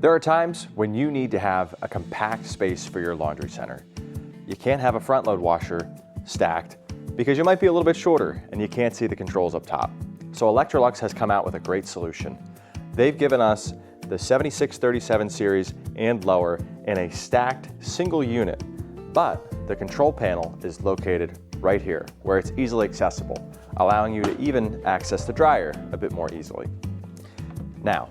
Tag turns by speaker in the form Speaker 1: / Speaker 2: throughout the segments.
Speaker 1: There are times when you need to have a compact space for your laundry center. You can't have a front load washer stacked because you might be a little bit shorter and you can't see the controls up top. So Electrolux has come out with a great solution. They've given us the 7637 series and lower in a stacked single unit, but the control panel is located right here where it's easily accessible, allowing you to even access the dryer a bit more easily. Now,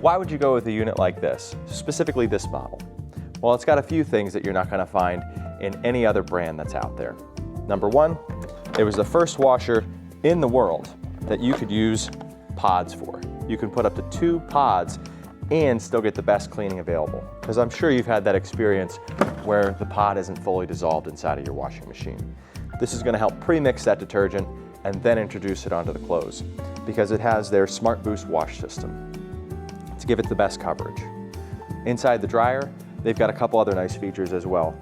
Speaker 1: why would you go with a unit like this, specifically this model? Well, it's got a few things that you're not going to find in any other brand that's out there. Number one, it was the first washer in the world that you could use pods for. You can put up to 2 pods and still get the best cleaning available. Because I'm sure you've had that experience where the pod isn't fully dissolved inside of your washing machine. This is going to help pre-mix that detergent and then introduce it onto the clothes because it has their Smart Boost wash system to give it the best coverage. Inside the dryer, they've got a couple other nice features as well.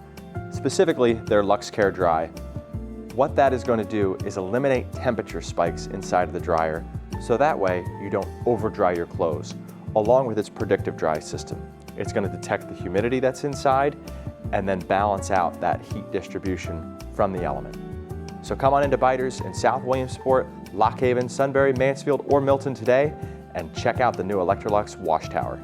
Speaker 1: Specifically, their Lux Care Dry. What that is going to do is eliminate temperature spikes inside of the dryer, so that way you don't over dry your clothes, along with its predictive dry system. It's going to detect the humidity that's inside and then balance out that heat distribution from the element. So come on into Beiter's in South Williamsport, Lock Haven, Sunbury, Mansfield, or Milton today and check out the new Electrolux Wash Tower.